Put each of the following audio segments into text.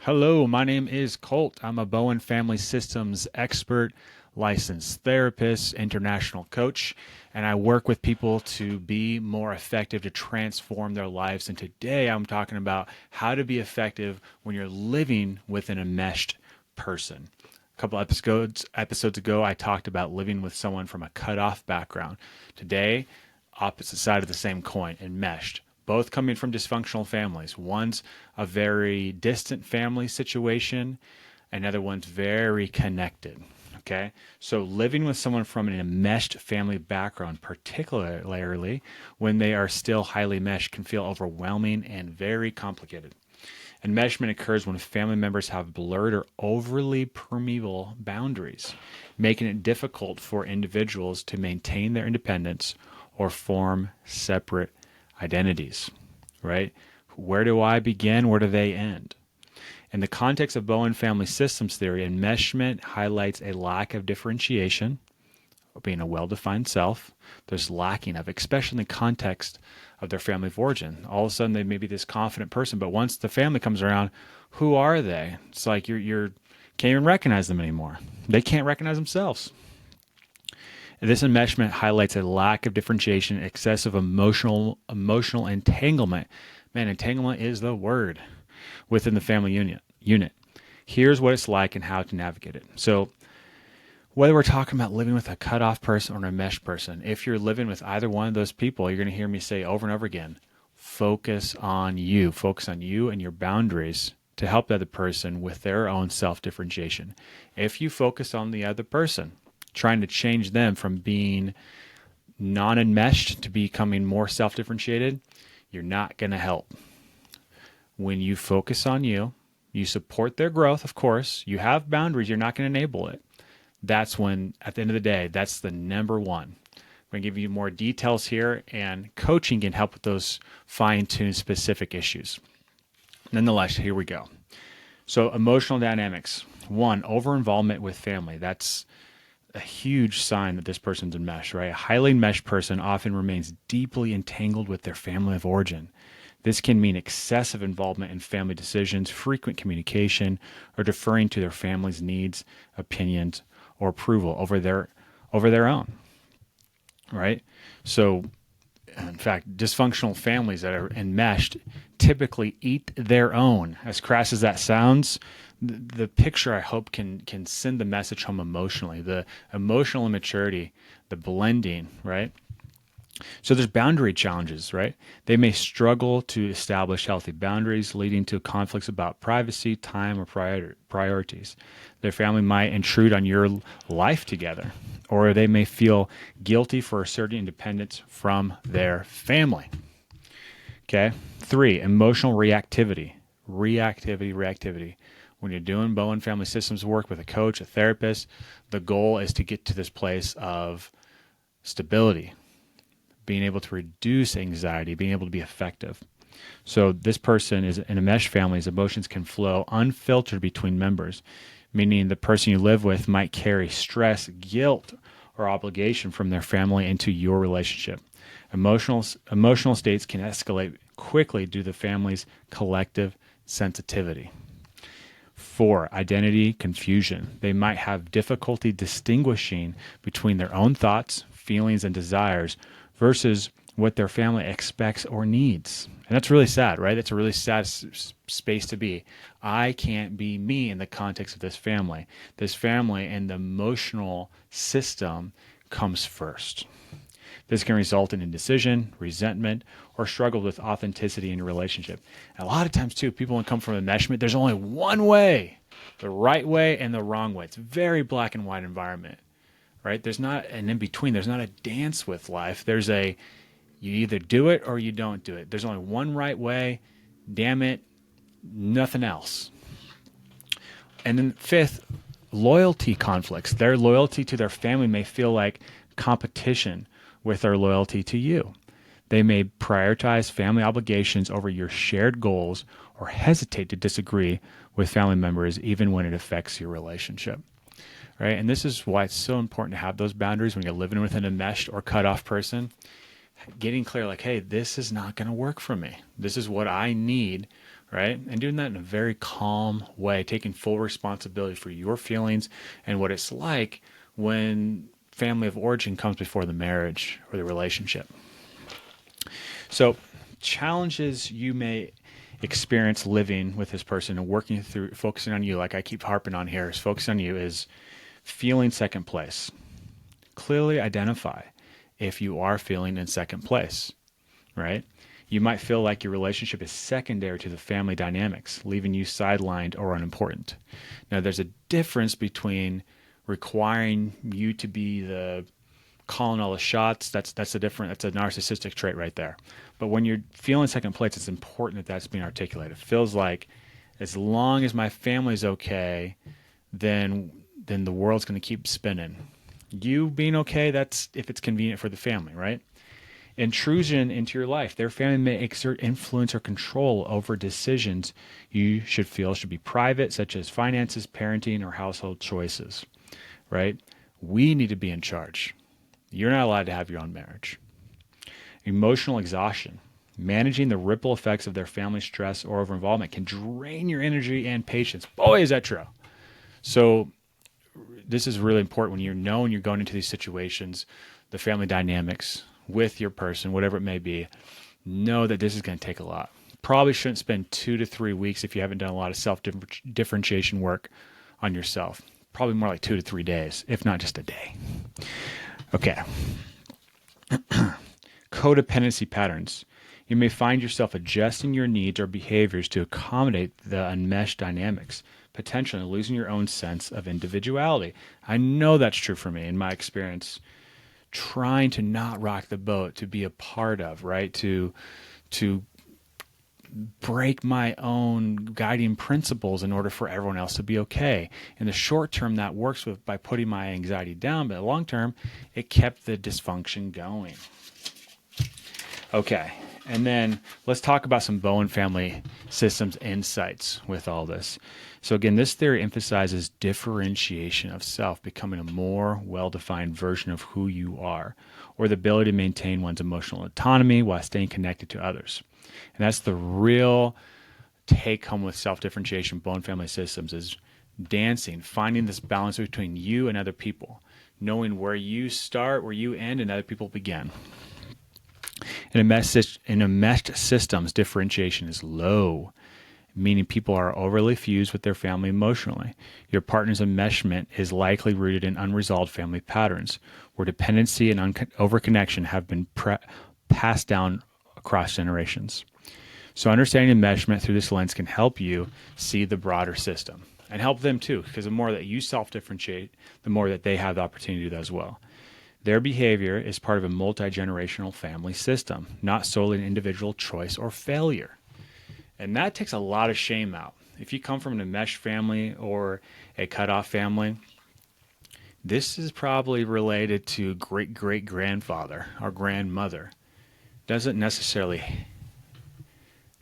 Hello, my name is Colt. I'm a Bowen Family Systems expert, licensed therapist, international coach, and I work with people to be more effective, to transform their lives. And today I'm talking about how to be effective when you're living with an enmeshed person. A couple episodes ago, I talked about living with someone from a cut-off background. Today, opposite side of the same coin, enmeshed, both coming from dysfunctional families. One's a very distant family situation, another one's very connected. Okay, so living with someone from an enmeshed family background, particularly when they are still highly meshed, can feel overwhelming and very complicated. Enmeshment occurs when family members have blurred or overly permeable boundaries, making it difficult for individuals to maintain their independence or form separate identities, right? Where do I begin? Where do they end? In the context of Bowen family systems theory, enmeshment highlights a lack of differentiation, being a well-defined self. There's lacking of, especially in the context of their family of origin. All of a sudden, they may be this confident person, but once the family comes around, who are they? It's like you're can't even recognize them anymore. They can't recognize themselves. This enmeshment highlights a lack of differentiation, excessive emotional entanglement. Man, entanglement is the word within the family unit. Here's what it's like and how to navigate it. So whether we're talking about living with a cut-off person or an enmeshed person, if you're living with either one of those people, you're going to hear me say over and over again, focus on you. Focus on you and your boundaries to help the other person with their own self-differentiation. If you focus on the other person, trying to change them from being non-enmeshed to becoming more self-differentiated, you're not going to help. When you focus on you, you support their growth, of course. You have boundaries. You're not going to enable it. That's when, at the end of the day, that's the number one. I'm going to give you more details here, and coaching can help with those fine-tuned specific issues. Nonetheless, here we go. So emotional dynamics. One, over-involvement with family. That's a huge sign that this person's enmeshed, right? A highly enmeshed person often remains deeply entangled with their family of origin. This can mean excessive involvement in family decisions, frequent communication, or deferring to their family's needs, opinions, or approval over their own, right? So, in fact, dysfunctional families that are enmeshed typically eat their own. As crass as that sounds, the picture, I hope, can send the message home emotionally. The emotional immaturity, the blending, right? So there's boundary challenges, right? They may struggle to establish healthy boundaries, leading to conflicts about privacy, time, or priorities. Their family might intrude on your life together, or they may feel guilty for asserting independence from their family. Okay. 3, emotional reactivity. Reactivity. When you're doing Bowen Family Systems work with a coach, a therapist, the goal is to get to this place of stability, being able to reduce anxiety, being able to be effective. So this person is in a mesh family. His emotions can flow unfiltered between members, meaning the person you live with might carry stress, guilt, or obligation from their family into your relationship. Emotional states can escalate quickly due to the family's collective sensitivity. 4, identity confusion. They might have difficulty distinguishing between their own thoughts, feelings, and desires versus what their family expects or needs. And that's really sad, right? That's a really sad space to be. I can't be me in the context of this family. This family and the emotional system comes first. This can result in indecision, resentment, or struggle with authenticity in a relationship. And a lot of times, too, people, when come from enmeshment, there's only one way, the right way and the wrong way. It's a very black and white environment, right? There's not an in-between. There's not a dance with life. There's you either do it or you don't do it. There's only one right way. Damn it, nothing else. And then 5th, loyalty conflicts. Their loyalty to their family may feel like competition with their loyalty to you. They may prioritize family obligations over your shared goals or hesitate to disagree with family members even when it affects your relationship. Right? And this is why it's so important to have those boundaries when you're living with an enmeshed or cut off person. Getting clear, like, hey, this is not going to work for me. This is what I need right? And doing that in a very calm way, taking full responsibility for your feelings and what it's like when family of origin comes before the marriage or the relationship. So, challenges you may experience living with this person and working through, focusing on you, like I keep harping on here, is focusing on you, is feeling second place. Clearly identify if you are feeling in second place, right? You might feel like your relationship is secondary to the family dynamics, leaving you sidelined or unimportant. Now, there's a difference between requiring you to be the calling all the shots. That's a narcissistic trait right there. But when you're feeling second place, it's important that that's being articulated. It feels like as long as my family's okay, then the world's going to keep spinning. You being okay, that's if it's convenient for the family, right? Intrusion into your life. Their family may exert influence or control over decisions you should feel should be private, such as finances, parenting, or household choices, right? We need to be in charge. You're not allowed to have your own marriage. Emotional exhaustion. Managing the ripple effects of their family stress or over-involvement can drain your energy and patience. Boy, is that true. So this is really important when you're going into these situations, the family dynamics with your person, whatever it may be. Know that this is going to take a lot. Probably shouldn't spend 2 to 3 weeks if you haven't done a lot of self-differentiation work on yourself. Probably more like 2 to 3 days, if not just a day. Okay. Codependency patterns. You may find yourself adjusting your needs or behaviors to accommodate the unmeshed dynamics, potentially losing your own sense of individuality. I know that's true for me in my experience, trying to not rock the boat, to be a part of, right? To break my own guiding principles in order for everyone else to be okay. In the short term, that works by putting my anxiety down, but in the long term, it kept the dysfunction going. Okay, and then let's talk about some Bowen family systems insights with all this. So again, this theory emphasizes differentiation of self, becoming a more well-defined version of who you are, or the ability to maintain one's emotional autonomy while staying connected to others. And that's the real take home with self-differentiation, Bowen family systems, is dancing, finding this balance between you and other people, knowing where you start, where you end, and other people begin. In enmeshed systems, differentiation is low, meaning people are overly fused with their family emotionally. Your partner's enmeshment is likely rooted in unresolved family patterns, where dependency and overconnection have been passed down across generations. So understanding enmeshment through this lens can help you see the broader system and help them too, because the more that you self-differentiate, the more that they have the opportunity to do that as well. Their behavior is part of a multi-generational family system, not solely an individual choice or failure. And that takes a lot of shame out. If you come from an enmeshed family or a cutoff family, this is probably related to great-great-grandfather or grandmother. Doesn't necessarily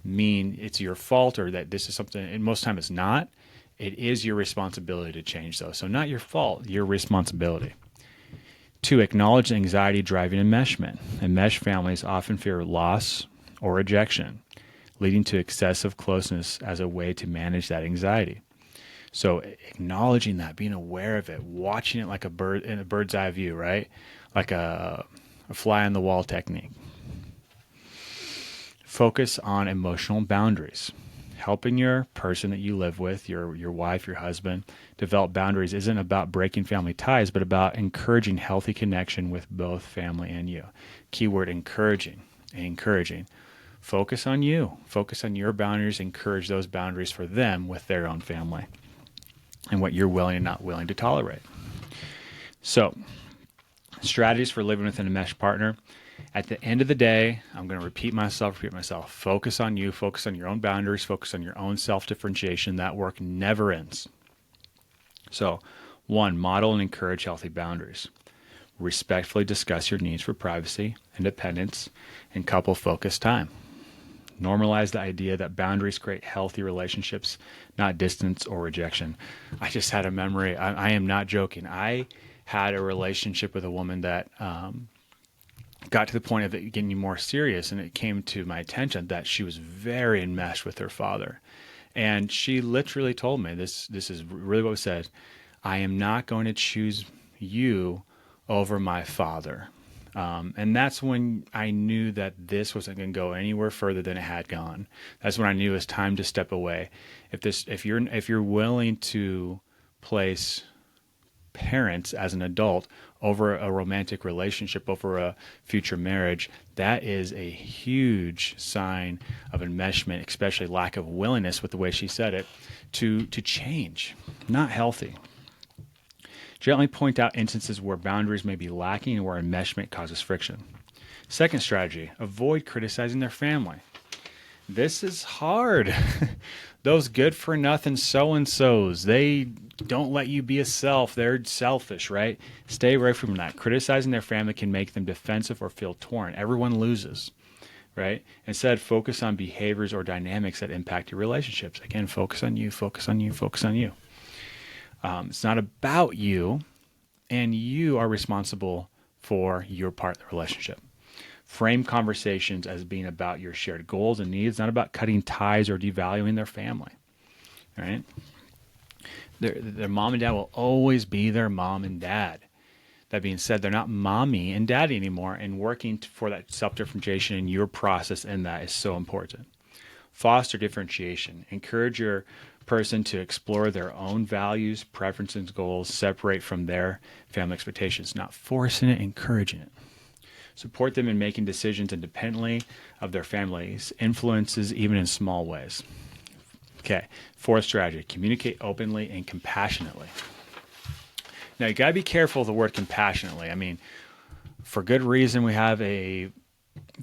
mean it's your fault or that this is something, and most time it's not. It is your responsibility to change though. So not your fault, your responsibility. 2, acknowledge the anxiety driving enmeshment. Enmeshed families often fear loss or rejection, leading to excessive closeness as a way to manage that anxiety. So acknowledging that, being aware of it, watching it like a bird in a bird's eye view, right? Like a fly on the wall technique. Focus on emotional boundaries. Helping your person that you live with, your wife, your husband, develop boundaries isn't about breaking family ties, but about encouraging healthy connection with both family and you. Keyword encouraging. Focus on you. Focus on your boundaries. Encourage those boundaries for them with their own family and what you're willing and not willing to tolerate. So, strategies for living with an enmeshed partner. At the end of the day, I'm going to repeat myself. Focus on you. Focus on your own boundaries. Focus on your own self-differentiation. That work never ends. So, 1, model and encourage healthy boundaries. Respectfully discuss your needs for privacy, independence, and couple-focused time. Normalize the idea that boundaries create healthy relationships, not distance or rejection. I just had a memory. I am not joking. I had a relationship with a woman that got to the point of it getting more serious, and it came to my attention that she was very enmeshed with her father. And she literally told me, this is really what was said: I am not going to choose you over my father. And that's when I knew that this wasn't going to go anywhere further than it had gone. That's when I knew it was time to step away. If you're willing to place parents as an adult over a romantic relationship, over a future marriage, that is a huge sign of enmeshment, especially lack of willingness, with the way she said it, to change. Not healthy. Gently point out instances where boundaries may be lacking and where enmeshment causes friction. Second strategy, avoid criticizing their family. This is hard. Those good for nothing so-and-sos, they don't let you be a self. They're selfish, right? Stay away from that. Criticizing their family can make them defensive or feel torn. Everyone loses, right? Instead, focus on behaviors or dynamics that impact your relationships. Again, focus on you, focus on you, focus on you. It's not about you, and you are responsible for your part of the relationship. Frame conversations as being about your shared goals and needs, not about cutting ties or devaluing their family. All right? Their mom and dad will always be their mom and dad. That being said, they're not mommy and daddy anymore, and working for that self-differentiation in your process in that is so important. Foster differentiation. Encourage your person to explore their own values, preferences, goals, separate from their family expectations, not forcing it, encouraging it. Support them in making decisions independently of their family's influences, even in small ways. Okay, fourth strategy, communicate openly and compassionately. Now, you got to be careful of the word compassionately. I mean, for good reason, we have a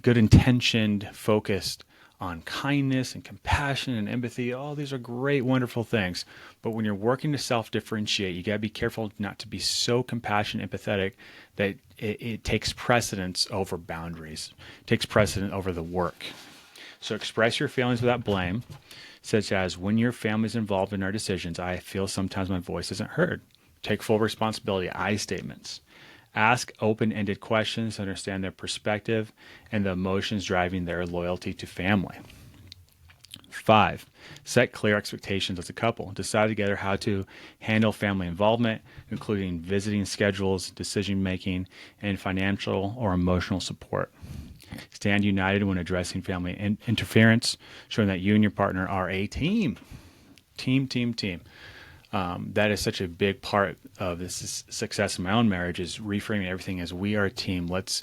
good intentioned, focused on kindness and compassion and empathy. All these are great, wonderful things. But when you're working to self-differentiate, you got to be careful not to be so compassionate, empathetic that it takes precedence over boundaries, it takes precedent over the work. So express your feelings without blame, such as, when your family is involved in our decisions, I feel sometimes my voice isn't heard. Take full responsibility, I statements. Ask open-ended questions to understand their perspective and the emotions driving their loyalty to family. 5, set clear expectations as a couple. Decide together how to handle family involvement, including visiting schedules, decision-making, and financial or emotional support. Stand united when addressing family interference, showing that you and your partner are a team. Team. That is such a big part of this success in my own marriage, is reframing everything as we are a team. Let's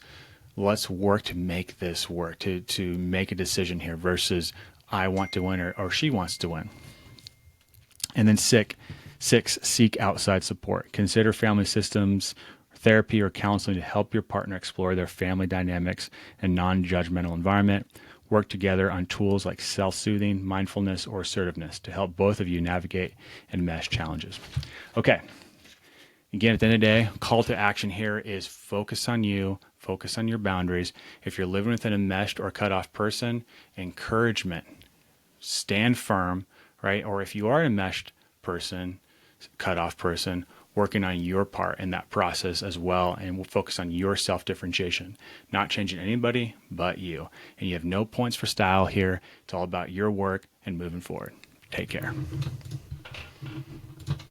work to make this work, to make a decision here, versus I want to win or she wants to win. And then 6, seek outside support. Consider family systems, therapy, or counseling to help your partner explore their family dynamics and non-judgmental environment. Work together on tools like self-soothing, mindfulness, or assertiveness to help both of you navigate and mesh challenges. Okay. Again, at the end of the day, call to action here is focus on you, focus on your boundaries. If you're living with an enmeshed or cut off person, encouragement, stand firm, right? Or if you are an enmeshed person, cut off person, working on your part in that process as well, and we'll focus on your self-differentiation, not changing anybody but you. And you have no points for style here. It's all about your work and moving forward. Take care.